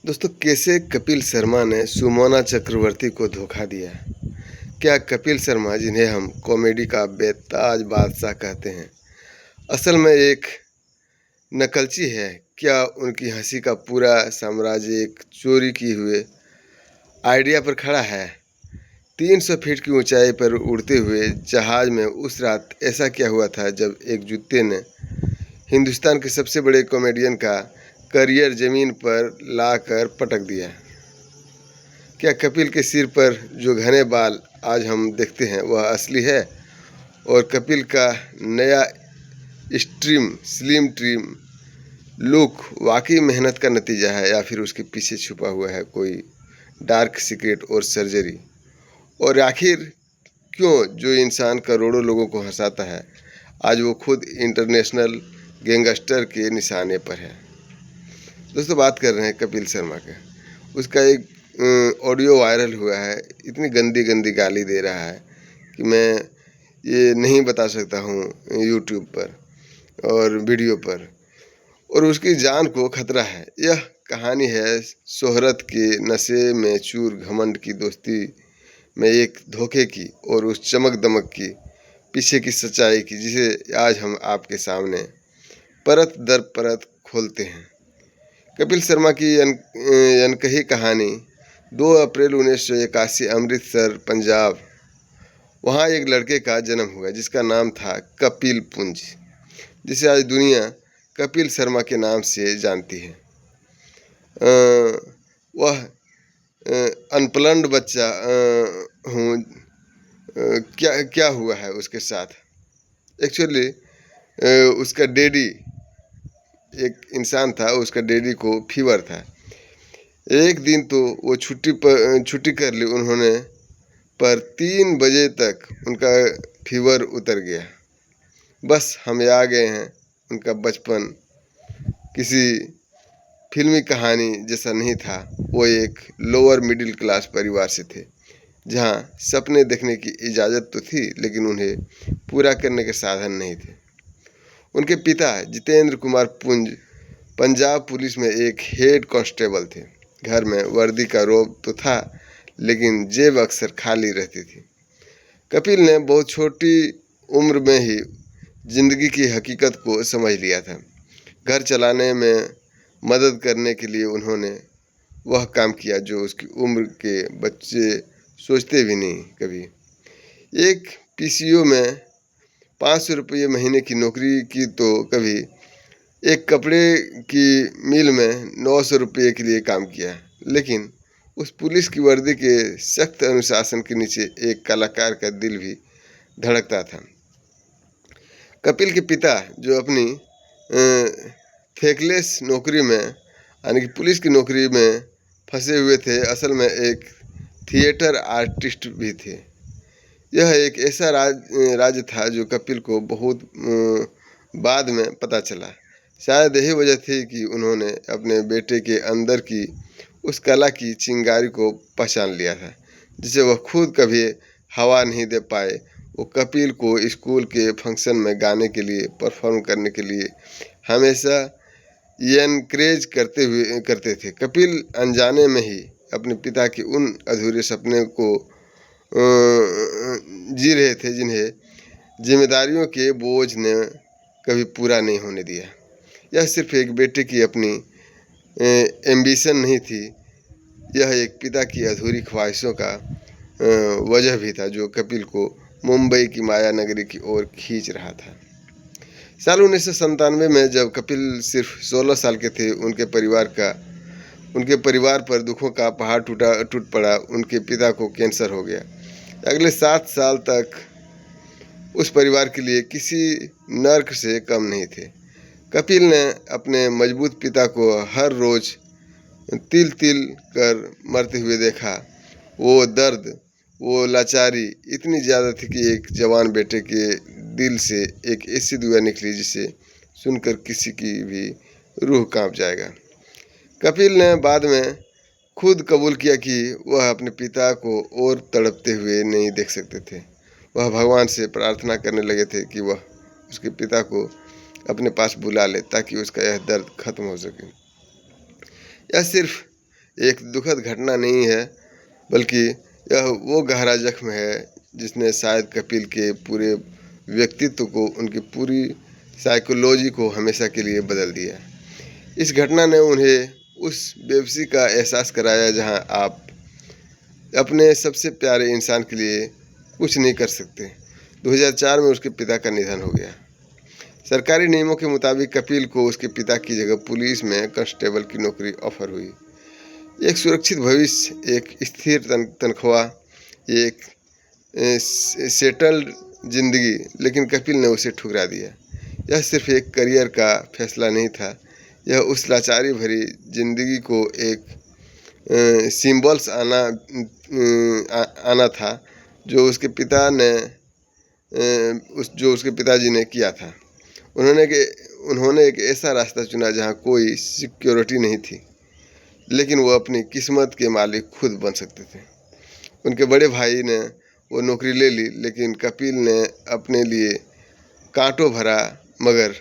दोस्तों, कैसे कपिल शर्मा ने सुमोना चक्रवर्ती को धोखा दिया? क्या कपिल शर्मा, जिन्हें हम कॉमेडी का बेताज बादशाह कहते हैं, असल में एक नकलची है? क्या उनकी हंसी का पूरा साम्राज्य एक चोरी किए हुए आइडिया पर खड़ा है? 300 फीट की ऊंचाई पर उड़ते हुए जहाज में उस रात ऐसा क्या हुआ था जब एक जूते ने हिंदुस्तान के सबसे बड़े कॉमेडियन का करियर जमीन पर लाकर पटक दिया? क्या कपिल के सिर पर जो घने बाल आज हम देखते हैं वह असली है, और कपिल का नया स्लिम ट्रिम लुक वाकई मेहनत का नतीजा है, या फिर उसके पीछे छुपा हुआ है कोई डार्क सीक्रेट और सर्जरी? और आखिर क्यों जो इंसान करोड़ों लोगों को हंसाता है आज वो खुद इंटरनेशनल गैंगस्टर के निशाने पर है? दोस्तों, बात कर रहे हैं कपिल शर्मा के। उसका एक ऑडियो वायरल हुआ है। इतनी गंदी गंदी गाली दे रहा है कि मैं ये नहीं बता सकता हूँ यूट्यूब पर और वीडियो पर, और उसकी जान को खतरा है। यह कहानी है शोहरत के नशे में चूर घमंड की दोस्ती में एक धोखे की, और उस चमक दमक की पीछे की सच्चाई की, जिसे आज हम आपके सामने परत दर परत खोलते हैं। कपिल शर्मा की अनकही कहानी। 2 अप्रैल 1981 अमृतसर, पंजाब। वहाँ एक लड़के का जन्म हुआ जिसका नाम था कपिल पुंज, जिसे आज दुनिया कपिल शर्मा के नाम से जानती है। वह अनप्लन्ड बच्चा हूँ। क्या क्या हुआ है उसके साथ? एक्चुअली उसका डैडी एक इंसान था, उसका डैडी को फीवर था। एक दिन तो वो छुट्टी कर ली उन्होंने, पर 3 बजे तक उनका फीवर उतर गया। बस हम आ गए हैं। उनका बचपन किसी फिल्मी कहानी जैसा नहीं था। वो एक लोअर मिडिल क्लास परिवार से थे, जहाँ सपने देखने की इजाज़त तो थी, लेकिन उन्हें पूरा करने के साधन नहीं थे। उनके पिता जितेंद्र कुमार पुंज पंजाब पुलिस में एक हेड कांस्टेबल थे। घर में वर्दी का रोब तो था, लेकिन जेब अक्सर खाली रहती थी। कपिल ने बहुत छोटी उम्र में ही जिंदगी की हकीकत को समझ लिया था। घर चलाने में मदद करने के लिए उन्होंने वह काम किया जो उसकी उम्र के बच्चे सोचते भी नहीं कभी। एक पीसीओ में 500 रुपये महीने की नौकरी की तो कभी एक कपड़े की मिल में 900 रुपये के लिए काम किया। लेकिन उस पुलिस की वर्दी के सख्त अनुशासन के नीचे एक कलाकार का दिल भी धड़कता था। कपिल के पिता, जो अपनी थेकलेस नौकरी में, यानी कि पुलिस की नौकरी में फंसे हुए थे, असल में एक थिएटर आर्टिस्ट भी थे। यह एक ऐसा राज था जो कपिल को बहुत बाद में पता चला। शायद यही वजह थी कि उन्होंने अपने बेटे के अंदर की उस कला की चिंगारी को पहचान लिया था, जिसे वह खुद कभी हवा नहीं दे पाए। वो कपिल को स्कूल के फंक्शन में गाने के लिए, परफॉर्म करने के लिए हमेशा एनकरेज करते थे। कपिल अनजाने में ही अपने पिता के उन अधूरे सपने को जी रहे थे, जिन्हें जिम्मेदारियों के बोझ ने कभी पूरा नहीं होने दिया। यह सिर्फ एक बेटे की अपनी एम्बिशन नहीं थी, यह एक पिता की अधूरी ख्वाहिशों का वजह भी था, जो कपिल को मुंबई की माया नगरी की ओर खींच रहा था। साल 1997 में जब कपिल सिर्फ 16 साल के थे, उनके परिवार पर दुखों का पहाड़ टूट पड़ा। उनके पिता को कैंसर हो गया। अगले 7 साल तक उस परिवार के लिए किसी नर्क से कम नहीं थे। कपिल ने अपने मजबूत पिता को हर रोज तिल तिल कर मरते हुए देखा। वो दर्द, वो लाचारी इतनी ज़्यादा थी कि एक जवान बेटे के दिल से एक ऐसी दुआ निकली जिसे सुनकर किसी की भी रूह कांप जाएगा। कपिल ने बाद में खुद कबूल किया कि वह अपने पिता को और तड़पते हुए नहीं देख सकते थे। वह भगवान से प्रार्थना करने लगे थे कि वह उसके पिता को अपने पास बुला ले, ताकि उसका यह दर्द खत्म हो सके। यह सिर्फ एक दुखद घटना नहीं है, बल्कि यह वो गहरा जख्म है जिसने शायद कपिल के पूरे व्यक्तित्व को, उनकी पूरी साइकोलॉजी को हमेशा के लिए बदल दिया। इस घटना ने उन्हें उस बेबसी का एहसास कराया जहां आप अपने सबसे प्यारे इंसान के लिए कुछ नहीं कर सकते। 2004 में उसके पिता का निधन हो गया। सरकारी नियमों के मुताबिक कपिल को उसके पिता की जगह पुलिस में कांस्टेबल की नौकरी ऑफर हुई। एक सुरक्षित भविष्य, एक स्थिर तनख्वाह, एक सेटल्ड जिंदगी, लेकिन कपिल ने उसे ठुकरा दिया। यह सिर्फ एक करियर का फैसला नहीं था, यह उस लाचारी भरी जिंदगी को एक सिंबल्स आना था जो उसके पिताजी ने किया था। उन्होंने एक ऐसा रास्ता चुना जहां कोई सिक्योरिटी नहीं थी, लेकिन वो अपनी किस्मत के मालिक खुद बन सकते थे। उनके बड़े भाई ने वो नौकरी ले ली, लेकिन कपिल ने अपने लिए कांटों भरा मगर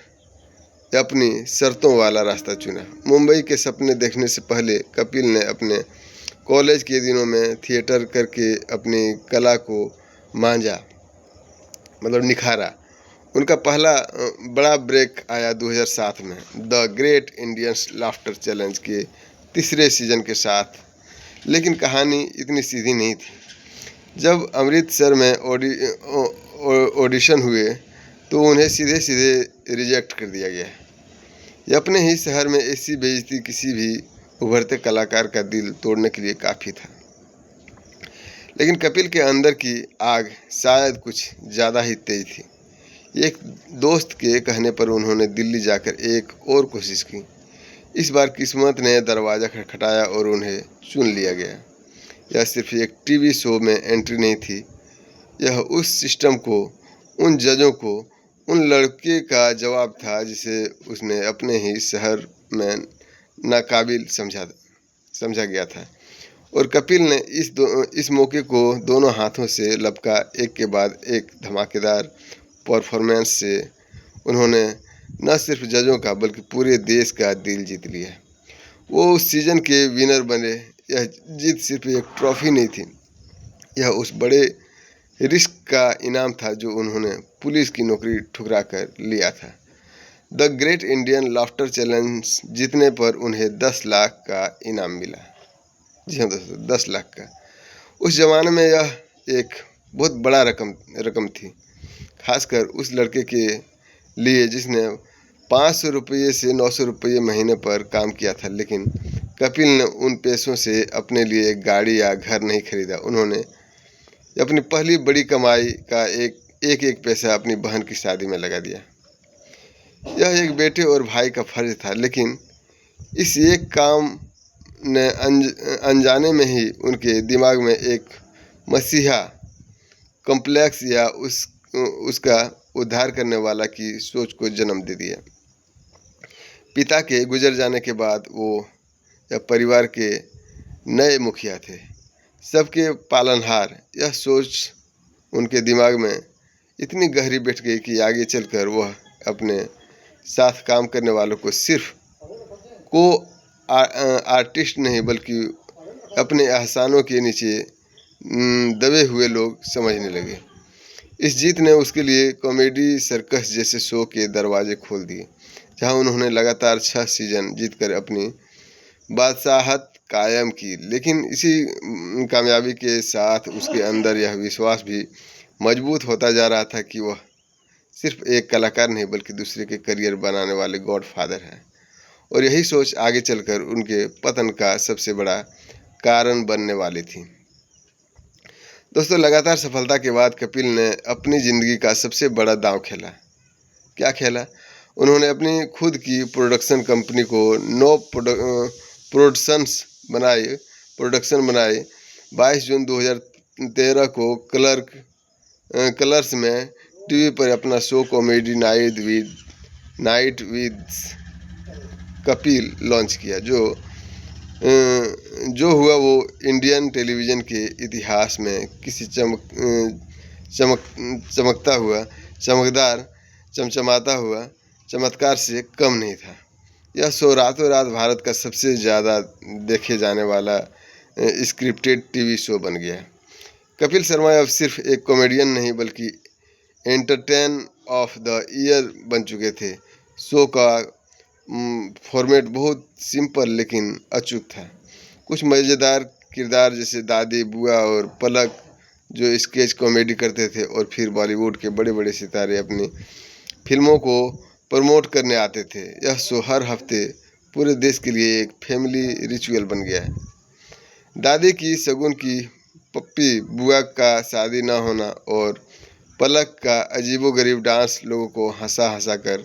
अपनी शर्तों वाला रास्ता चुना। मुंबई के सपने देखने से पहले कपिल ने अपने कॉलेज के दिनों में थिएटर करके अपनी कला को मांझा, मतलब निखारा। उनका पहला बड़ा ब्रेक आया 2007 में the great Indian laughter challenge के तीसरे सीजन के साथ। लेकिन कहानी इतनी सीधी नहीं थी। जब अमृतसर में ऑडिशन हुए तो उन्हें सीधे सीधे रिजेक्ट कर दिया गया। यह अपने ही शहर में ऐसी बेइज्जती किसी भी उभरते कलाकार का दिल तोड़ने के लिए काफ़ी था। लेकिन कपिल के अंदर की आग शायद कुछ ज़्यादा ही तेज थी। एक दोस्त के कहने पर उन्होंने दिल्ली जाकर एक और कोशिश की। इस बार किस्मत ने दरवाज़ा खटखटाया और उन्हें चुन लिया गया। यह सिर्फ एक टीवी शो में एंट्री नहीं थी, यह उस सिस्टम को, उन जजों को, उन लड़के का जवाब था जिसे उसने अपने ही शहर में नाकाबिल समझा गया था। और कपिल ने इस मौके को दोनों हाथों से लपका। एक के बाद एक धमाकेदार परफॉर्मेंस से उन्होंने न सिर्फ जजों का बल्कि पूरे देश का दिल जीत लिया। वो उस सीजन के विनर बने। यह जीत सिर्फ एक ट्रॉफी नहीं थी, यह उस बड़े रिस्क का इनाम था जो उन्होंने पुलिस की नौकरी ठुकरा कर लिया था। The great Indian laughter challenge जीतने पर उन्हें 10 लाख का इनाम मिला। जी हाँ दोस्तों, 10 लाख का। उस जमाने में यह एक बहुत बड़ा रकम थी, खासकर उस लड़के के लिए जिसने 500 रुपये से 900 रुपये महीने पर काम किया था। लेकिन कपिल ने उन पैसों से अपने लिए एक गाड़ी या घर नहीं खरीदा। उन्होंने अपनी पहली बड़ी कमाई का एक पैसा अपनी बहन की शादी में लगा दिया। यह एक बेटे और भाई का फर्ज था, लेकिन इस एक काम ने अनजाने में ही उनके दिमाग में एक मसीहा कॉम्प्लेक्स या उसका उद्धार करने वाला की सोच को जन्म दे दिया। पिता के गुजर जाने के बाद वो या परिवार के नए मुखिया थे, सबके पालनहार। यह सोच उनके दिमाग में इतनी गहरी बैठ गई कि आगे चलकर वह अपने साथ काम करने वालों को सिर्फ आर्टिस्ट नहीं बल्कि अपने एहसानों के नीचे दबे हुए लोग समझने लगे। इस जीत ने उसके लिए कॉमेडी सर्कस जैसे शो के दरवाजे खोल दिए, जहां उन्होंने लगातार 6 सीजन जीतकर अपनी बादशाहत कायम की। लेकिन इसी कामयाबी के साथ उसके अंदर यह विश्वास भी मजबूत होता जा रहा था कि वह सिर्फ एक कलाकार नहीं बल्कि दूसरे के करियर बनाने वाले गॉडफादर हैं। और यही सोच आगे चलकर उनके पतन का सबसे बड़ा कारण बनने वाली थी। दोस्तों, लगातार सफलता के बाद कपिल ने अपनी ज़िंदगी का सबसे बड़ा दांव खेला। क्या खेला? उन्होंने अपनी खुद की प्रोडक्शन कंपनी को 9 प्रोडक्शन बनाई। 22 जून 2013 को कलर्स में टीवी पर अपना show comedy night with Kapil launch किया, जो हुआ वो इंडियन टेलीविज़न के इतिहास में किसी चमकता हुआ चमत्कार से कम नहीं था। यह शो रातों रात भारत का सबसे ज़्यादा देखे जाने वाला स्क्रिप्टेड टीवी शो बन गया है। कपिल शर्मा अब सिर्फ एक कॉमेडियन नहीं बल्कि एंटरटेन ऑफ द ईयर बन चुके थे। शो का फॉर्मेट बहुत सिंपल लेकिन अचूक था। कुछ मज़ेदार किरदार जैसे दादी, बुआ और पलक जो स्केच कॉमेडी करते थे, और फिर बॉलीवुड के बड़े बड़े सितारे अपनी फिल्मों को प्रमोट करने आते थे। यह शो हर हफ्ते पूरे देश के लिए एक फैमिली रिचुअल बन गया है। दादी की शगुन की पप्पी, बुआ का शादी ना होना और पलक का अजीबोगरीब डांस लोगों को हंसा हंसा कर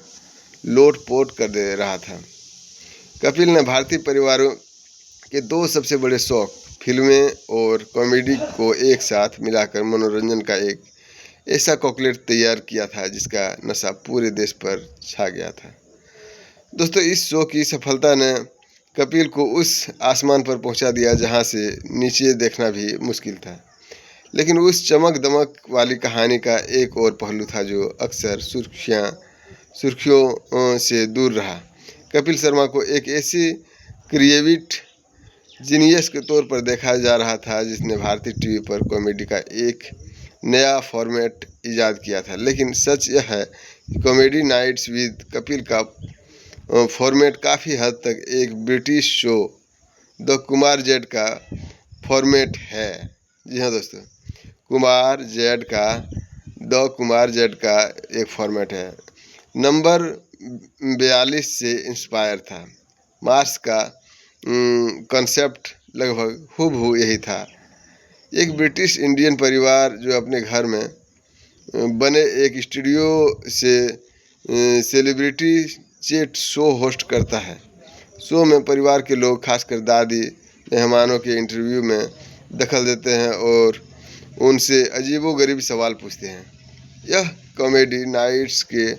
लोट-पोट कर दे रहा था। कपिल ने भारतीय परिवारों के दो सबसे बड़े शौक, फिल्में और कॉमेडी को एक साथ मिलाकर मनोरंजन का एक ऐसा कॉकटेल तैयार किया था जिसका नशा पूरे देश पर छा गया था। दोस्तों, इस शो की सफलता ने कपिल को उस आसमान पर पहुंचा दिया जहां से नीचे देखना भी मुश्किल था। लेकिन उस चमक दमक वाली कहानी का एक और पहलू था जो अक्सर सुर्खियों से दूर रहा। कपिल शर्मा को एक ऐसी क्रिएटिव जीनियस के तौर पर देखा जा रहा था जिसने भारतीय टीवी पर कॉमेडी का एक नया फॉर्मेट ईजाद किया था। लेकिन सच यह है कि कॉमेडी नाइट्स विद कपिल का फॉर्मेट काफ़ी हद तक एक British show the Kumar Z का फॉर्मेट है। जी हाँ दोस्तों, द कुमार जेड का एक फॉर्मेट है। नंबर 42 से इंस्पायर था। मार्स का कॉन्सेप्ट लगभग हूबहू यही था। एक ब्रिटिश इंडियन परिवार जो अपने घर में बने एक स्टूडियो से सेलिब्रिटी चैट शो होस्ट करता है। शो में परिवार के लोग, खासकर दादी, मेहमानों के इंटरव्यू में दखल देते हैं और उनसे अजीबोगरीब सवाल पूछते हैं। यह कॉमेडी नाइट्स के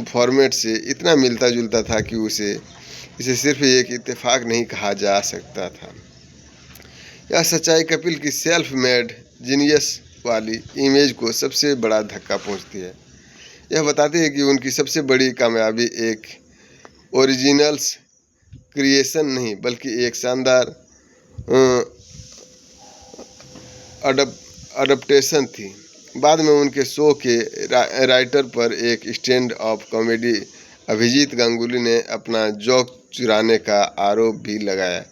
फॉर्मेट से इतना मिलता जुलता था कि इसे सिर्फ एक इत्तेफाक नहीं कहा जा सकता था। यह सच्चाई कपिल की सेल्फ मेड जीनियस वाली इमेज को सबसे बड़ा धक्का पहुंचती है। यह बताती है कि उनकी सबसे बड़ी कामयाबी एक ओरिजिनल्स क्रिएशन नहीं बल्कि एक शानदार अडप्टेशन थी। बाद में उनके शो के राइटर पर एक stand up comedy Abhijit Ganguly ने अपना जोक चुराने का आरोप भी लगाया।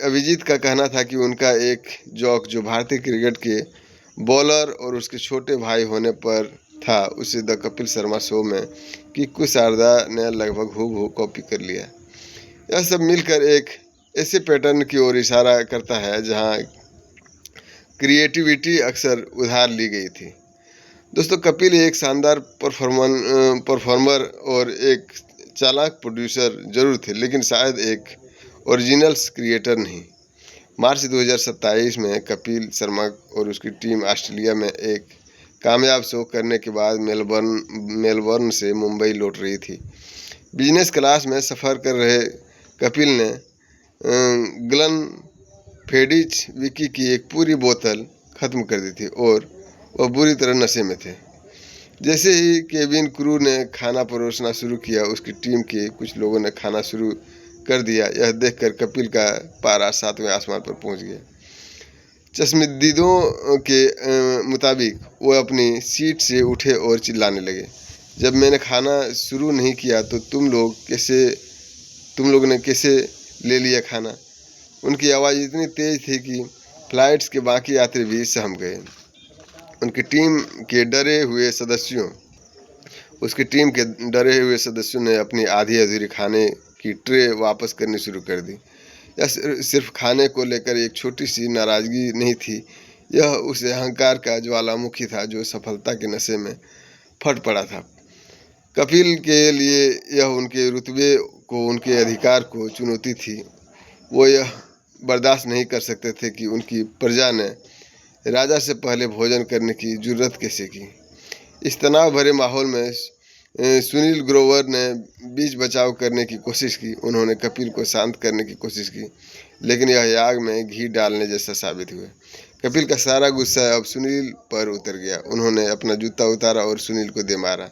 अभिजीत का कहना था कि उनका एक जोक जो भारतीय क्रिकेट के बॉलर और उसके छोटे भाई होने पर था, उसे द कपिल शर्मा शो में किक्कू शारदा ने लगभग हूबहू कॉपी कर लिया। यह सब मिलकर एक ऐसे पैटर्न की ओर इशारा करता है जहां क्रिएटिविटी अक्सर उधार ली गई थी। दोस्तों, कपिल एक शानदार परफॉर्मर और एक चालाक प्रोड्यूसर जरूर थे, लेकिन शायद एक ओरिजिनल्स क्रिएटर नहीं। मार्च 2027 में कपिल शर्मा और उसकी टीम ऑस्ट्रेलिया में एक कामयाब शो करने के बाद मेलबर्न से मुंबई लौट रही थी। बिजनेस क्लास में सफ़र कर रहे कपिल ने ग्लन फेडिच विकी की एक पूरी बोतल ख़त्म कर दी थी और वह बुरी तरह नशे में थे। जैसे ही केबिन क्रू ने खाना परोसना शुरू किया, उसकी टीम के कुछ लोगों ने खाना शुरू कर दिया। यह देखकर कपिल का पारा 7वें आसमान पर पहुंच गया। चश्मदीदों के मुताबिक वो अपनी सीट से उठे और चिल्लाने लगे, जब मैंने खाना शुरू नहीं किया तो तुम लोग ने कैसे ले लिया खाना। उनकी आवाज़ इतनी तेज़ थी कि फ्लाइट्स के बाकी यात्री भी सहम गए। उसकी टीम के डरे हुए सदस्यों ने अपनी आधी अधूरी खाने की ट्रे वापस करनी शुरू कर दी। यह सिर्फ खाने को लेकर एक छोटी सी नाराज़गी नहीं थी, यह उस अहंकार का ज्वालामुखी था जो सफलता के नशे में फट पड़ा था। कपिल के लिए यह उनके रुतबे को, उनके अधिकार को चुनौती थी। वो यह बर्दाश्त नहीं कर सकते थे कि उनकी प्रजा ने राजा से पहले भोजन करने की जुर्रत कैसे की। इस तनाव भरे माहौल में सुनील ग्रोवर ने बीच बचाव करने की कोशिश की। उन्होंने कपिल को शांत करने की कोशिश की, लेकिन यह आग में घी डालने जैसा साबित हुआ। कपिल का सारा गुस्सा अब सुनील पर उतर गया। उन्होंने अपना जूता उतारा और सुनील को दे मारा।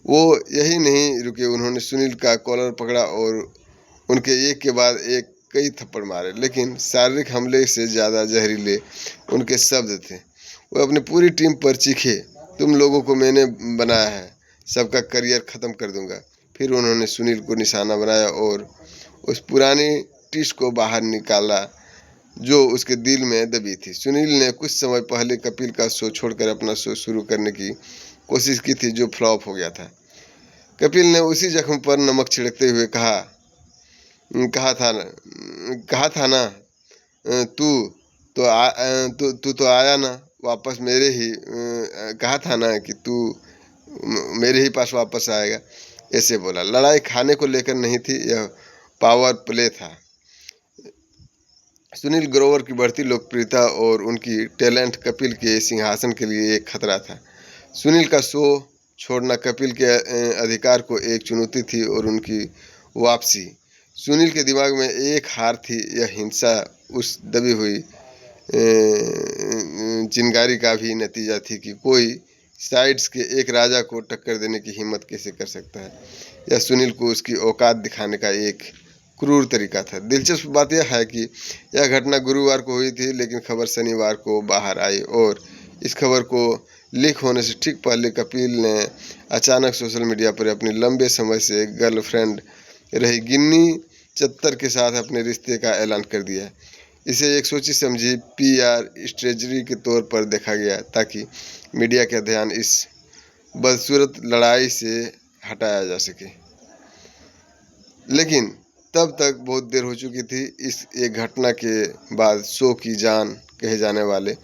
वो यही नहीं रुके, उन्होंने सुनील का कॉलर पकड़ा और उनके एक के बाद एक कई थप्पड़ मारे। लेकिन शारीरिक हमले से ज़्यादा जहरीले उनके शब्द थे। वो अपनी पूरी टीम पर चीखे, तुम लोगों को मैंने बनाया है, सबका करियर ख़त्म कर दूंगा। फिर उन्होंने सुनील को निशाना बनाया और उस पुरानी टिश को बाहर निकाला जो उसके दिल में दबी थी। सुनील ने कुछ समय पहले कपिल का शो छोड़कर अपना शो शुरू करने की कोशिश की थी, जो फ्लॉप हो गया था। कपिल ने उसी जख्म पर नमक छिड़कते हुए कहा था ना, तू तू तो आया ना वापस मेरे ही, कहा था ना कि तू मेरे ही पास वापस आएगा। ऐसे बोला। लड़ाई खाने को लेकर नहीं थी, यह पावर प्ले था। सुनील ग्रोवर की बढ़ती लोकप्रियता और उनकी टैलेंट कपिल के सिंहासन के लिए एक खतरा था। सुनील का शो छोड़ना कपिल के अधिकार को एक चुनौती थी और उनकी वापसी सुनील के दिमाग में एक हार थी। यह हिंसा उस दबी हुई चिंगारी का भी नतीजा थी कि कोई साइड्स के एक राजा को टक्कर देने की हिम्मत कैसे कर सकता है। यह सुनील को उसकी औकात दिखाने का एक क्रूर तरीका था। दिलचस्प बात यह है कि यह घटना गुरुवार को हुई थी, लेकिन खबर शनिवार को बाहर आई और इस खबर को लीक होने से ठीक पहले कपिल ने अचानक सोशल मीडिया पर अपनी लंबे समय से गर्लफ्रेंड रही गिन्नी चत्तर के साथ अपने रिश्ते का ऐलान कर दिया। इसे एक सोची समझी PR स्ट्रेटजी के तौर पर देखा गया ताकि मीडिया का ध्यान इस बदसूरत लड़ाई से हटाया जा सके। लेकिन तब तक बहुत देर हो चुकी थी। इस एक घटना के बाद शो की जान कहे जाने वाले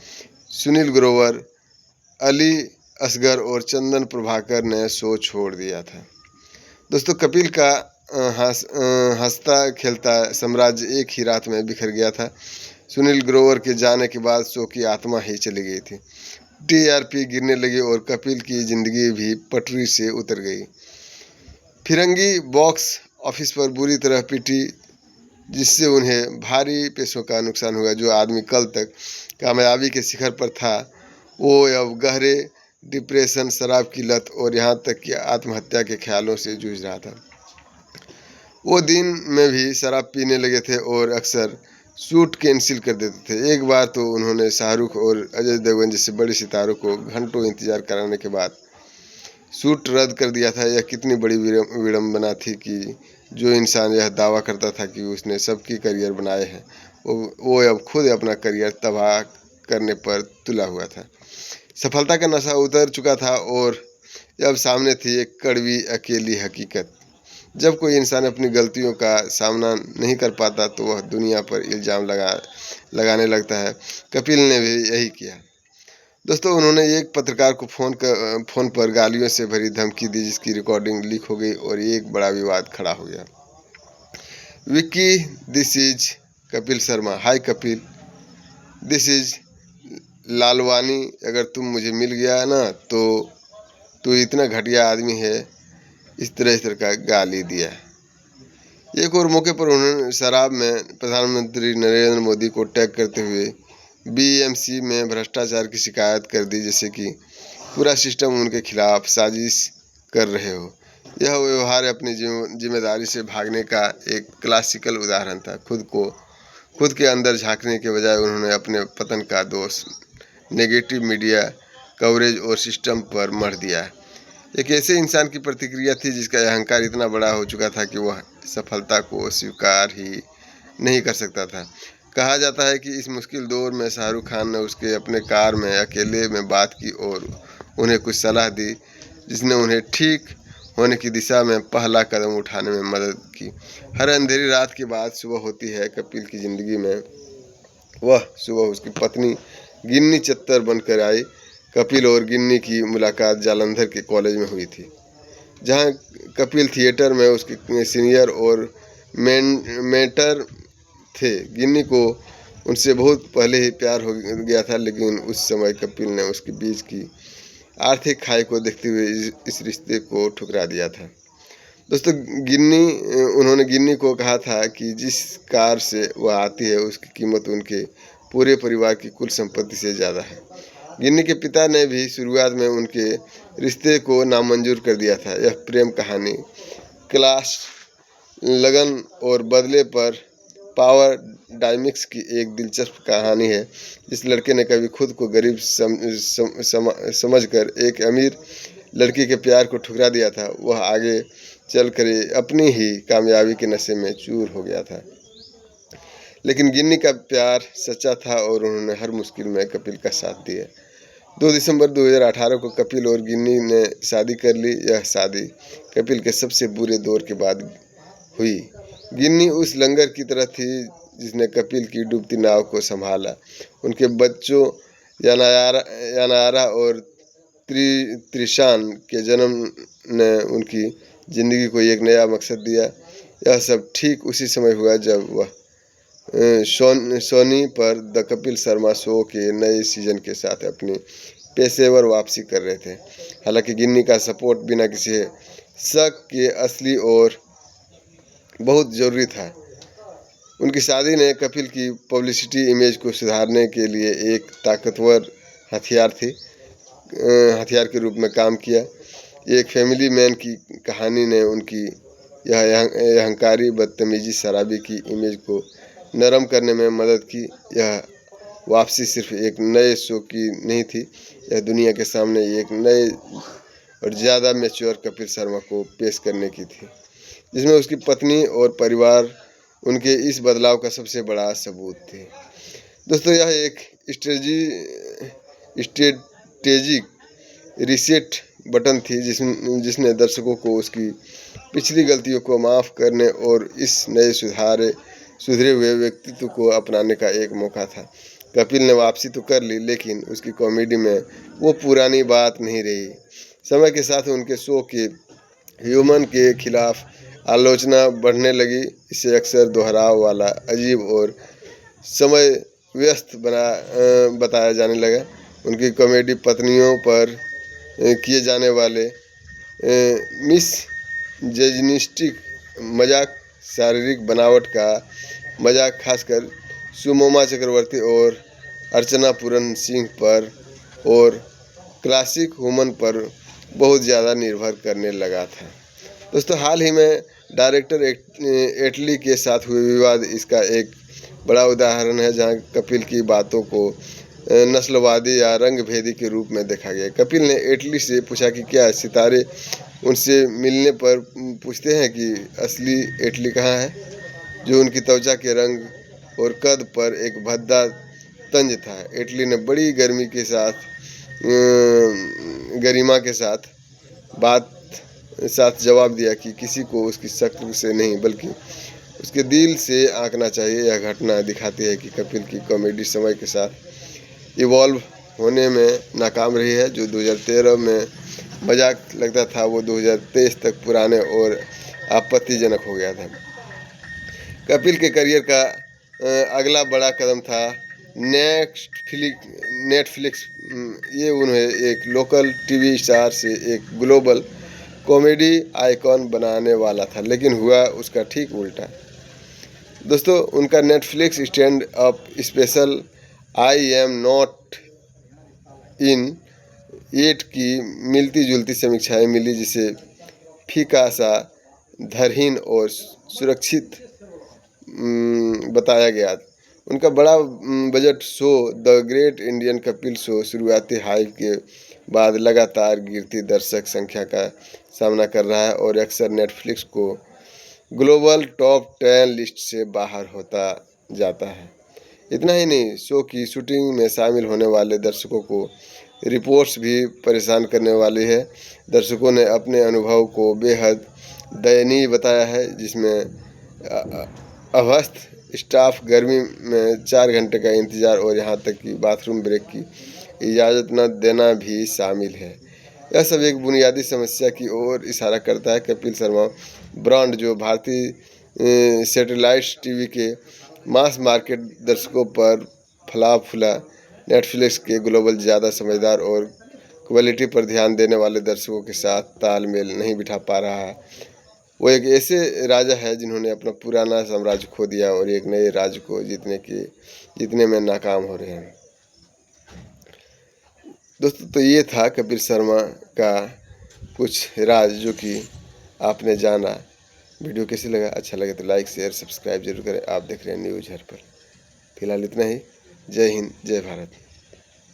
सुनील ग्रोवर, अली असगर और चंदन प्रभाकर ने शो छोड़ दिया था। दोस्तों, कपिल का हंसता खेलता साम्राज्य एक ही रात में बिखर गया था। सुनील ग्रोवर के जाने के बाद शो की आत्मा ही चली गई थी। TRP गिरने लगी और कपिल की जिंदगी भी पटरी से उतर गई। फिरंगी बॉक्स ऑफिस पर बुरी तरह पिटी, जिससे उन्हें भारी पैसों का नुकसान हुआ। जो आदमी कल तक कामयाबी के शिखर पर था, वो अब गहरे डिप्रेशन, शराब की लत और यहाँ तक कि आत्महत्या के ख्यालों से जूझ रहा था। वो दिन में भी शराब पीने लगे थे और अक्सर शूट कैंसिल कर देते थे। एक बार तो उन्होंने शाहरुख और अजय देवगन जैसे बड़े सितारों को घंटों इंतजार कराने के बाद शूट रद्द कर दिया था। यह कितनी बड़ी विडंबना थी कि जो इंसान यह दावा करता था कि उसने सबकी करियर बनाए हैं, वो अब खुद अपना करियर तबाह करने पर तुला हुआ था। सफलता का नशा उतर चुका था और अब सामने थी एक कड़वी अकेली हकीकत। जब कोई इंसान अपनी गलतियों का सामना नहीं कर पाता तो वह दुनिया पर इल्ज़ाम लगाने लगता है। कपिल ने भी यही किया। दोस्तों, उन्होंने एक पत्रकार को फ़ोन पर गालियों से भरी धमकी दी, जिसकी रिकॉर्डिंग लीक हो गई और एक बड़ा विवाद खड़ा हो गया। Vicky, this is Kapil Sharma. Hi Kapil, this is Lalwani. अगर तुम मुझे मिल गया ना तो तू इतना घटिया आदमी है। इस तरह का गाली दिया। एक और मौके पर उन्होंने शराब में प्रधानमंत्री नरेंद्र मोदी को टैग करते हुए BMC में भ्रष्टाचार की शिकायत कर दी, जैसे कि पूरा सिस्टम उनके खिलाफ साजिश कर रहे हो। यह व्यवहार अपनी जिम्मेदारी से भागने का एक क्लासिकल उदाहरण था। खुद के अंदर झांकने के बजाय उन्होंने अपने पतन का दोष नेगेटिव मीडिया कवरेज और सिस्टम पर मढ़ दिया। एक ऐसे इंसान की प्रतिक्रिया थी जिसका अहंकार इतना बड़ा हो चुका था कि वह सफलता को स्वीकार ही नहीं कर सकता था। कहा जाता है कि इस मुश्किल दौर में शाहरुख खान ने उसके अपने कार में अकेले में बात की और उन्हें कुछ सलाह दी, जिसने उन्हें ठीक होने की दिशा में पहला कदम उठाने में मदद की। हर अंधेरी रात के बाद सुबह होती है कपिल की ज़िंदगी में। वह सुबह उसकी पत्नी गिन्नी चत्तर बनकर आई। कपिल और गिन्नी की मुलाकात जालंधर के कॉलेज में हुई थी, जहां कपिल थिएटर में उसके सीनियर और मेंटर थे। गिन्नी को उनसे बहुत पहले ही प्यार हो गया था, लेकिन उस समय कपिल ने उसके बीच की आर्थिक खाई को देखते हुए इस रिश्ते को ठुकरा दिया था। दोस्तों, उन्होंने गिन्नी को कहा था कि जिस कार से वह आती है उसकी कीमत उनके पूरे परिवार की कुल संपत्ति से ज़्यादा है। गिन्नी के पिता ने भी शुरुआत में उनके रिश्ते को नामंजूर कर दिया था। यह प्रेम कहानी क्लास, लगन और बदले पर पावर डायमिक्स की एक दिलचस्प कहानी है। जिस लड़के ने कभी खुद को गरीब समझकर एक अमीर लड़की के प्यार को ठुकरा दिया था, वह आगे चलकर अपनी ही कामयाबी के नशे में चूर हो गया था। लेकिन गिन्नी का प्यार सच्चा था और उन्होंने हर मुश्किल में कपिल का साथ दिया। 2 दिसंबर 2018 को कपिल और गिन्नी ने शादी कर ली। यह शादी कपिल के सबसे बुरे दौर के बाद हुई। गिन्नी उस लंगर की तरह थी जिसने कपिल की डूबती नाव को संभाला। उनके बच्चों यानारा और त्रिशान के जन्म ने उनकी जिंदगी को एक नया मकसद दिया। यह सब ठीक उसी समय हुआ जब वह सोनी पर द कपिल शर्मा शो के नए सीजन के साथ अपनी पेशेवर वापसी कर रहे थे। हालांकि गिन्नी का सपोर्ट बिना किसी शक के असली और बहुत ज़रूरी था। उनकी शादी ने कपिल की पब्लिसिटी इमेज को सुधारने के लिए एक ताकतवर हथियार के रूप में काम किया। एक फैमिली मैन की कहानी ने उनकी यह अहंकारी, बदतमीजी, शराबी की इमेज को नरम करने में मदद की। यह वापसी सिर्फ एक नए शो की नहीं थी, यह दुनिया के सामने एक नए और ज़्यादा मैच्योर कपिल शर्मा को पेश करने की थी, जिसमें उसकी पत्नी और परिवार उनके इस बदलाव का सबसे बड़ा सबूत थे। दोस्तों, यह एक स्ट्रेटेजिक रीसेट बटन थी जिसने दर्शकों को उसकी पिछली गलतियों को माफ़ करने और इस नए सुधरे हुए व्यक्तित्व को अपनाने का एक मौका था। कपिल ने वापसी तो कर ली, लेकिन उसकी कॉमेडी में वो पुरानी बात नहीं रही। समय के साथ उनके शो के ह्यूमन के खिलाफ आलोचना बढ़ने लगी। इसे अक्सर दोहराव वाला, अजीब और समय व्यस्त बताया जाने लगा। उनकी कॉमेडी पत्नियों पर किए जाने वाले मिसजेनिस्टिक मजाक, शारीरिक बनावट का मजाक खासकर सुमोमा चक्रवर्ती और अर्चना पूरन सिंह पर और क्लासिक ह्यूमन पर बहुत ज़्यादा निर्भर करने लगा था। दोस्तों, हाल ही में डायरेक्टर एटली के साथ हुए विवाद इसका एक बड़ा उदाहरण है, जहां कपिल की बातों को नस्लवादी या रंगभेदी के रूप में देखा गया। कपिल ने एटली से पूछा कि क्या सितारे उनसे मिलने पर पूछते हैं कि असली एटली कहाँ है, जो उनकी त्वचा के रंग और कद पर एक भद्दा तंज था। एटली ने बड़ी गरिमा के साथ जवाब दिया कि किसी को उसकी शक्ल से नहीं बल्कि उसके दिल से आंकना चाहिए। यह घटना दिखाती है कि कपिल की कॉमेडी समय के साथ इवॉल्व होने में नाकाम रही है। जो 2013 में मजाक लगता था, वो 2023 तक पुराने और आपत्तिजनक हो गया था। कपिल के करियर का अगला बड़ा कदम था नेटफ्लिक्स। ये उन्हें एक लोकल टीवी स्टार से एक ग्लोबल कॉमेडी आइकॉन बनाने वाला था, लेकिन हुआ उसका ठीक उल्टा। दोस्तों, उनका Netflix stand up special I am not in eight की मिलती जुलती समीक्षाएं मिली, जिसे फीका सा, धरहीन और सुरक्षित बताया गया। उनका बड़ा budget show the great Indian Kapil show शुरुआती हाइप के बाद लगातार गिरती दर्शक संख्या का सामना कर रहा है और अक्सर नेटफ्लिक्स को ग्लोबल टॉप 10 लिस्ट से बाहर होता जाता है। इतना ही नहीं, शो की शूटिंग में शामिल होने वाले दर्शकों को रिपोर्ट्स भी परेशान करने वाली है। दर्शकों ने अपने अनुभव को बेहद दयनीय बताया है, जिसमें अभ्यस्त स्टाफ, गर्मी में 4 घंटे का इंतज़ार और यहाँ तक कि बाथरूम ब्रेक की इजाज़त न देना भी शामिल है। यह सब एक बुनियादी समस्या की ओर इशारा करता है। कपिल शर्मा ब्रांड, जो भारतीय सैटेलाइट टीवी के मास मार्केट दर्शकों पर फला फूला, नेटफ्लिक्स के ग्लोबल ज़्यादा समझदार और क्वालिटी पर ध्यान देने वाले दर्शकों के साथ तालमेल नहीं बिठा पा रहा है। वो एक ऐसे राजा है जिन्होंने अपना पुराना साम्राज्य खो दिया और एक नए राज्य को जीतने में नाकाम हो रहे हैं। दोस्तों तो ये था कपिल शर्मा का कुछ राज जो कि आपने जाना। वीडियो कैसे लगा? अच्छा लगे तो लाइक शेयर सब्सक्राइब जरूर करें। आप देख रहे हैं न्यूज़ हर पल। फिलहाल इतना ही। जय हिंद, जय भारत।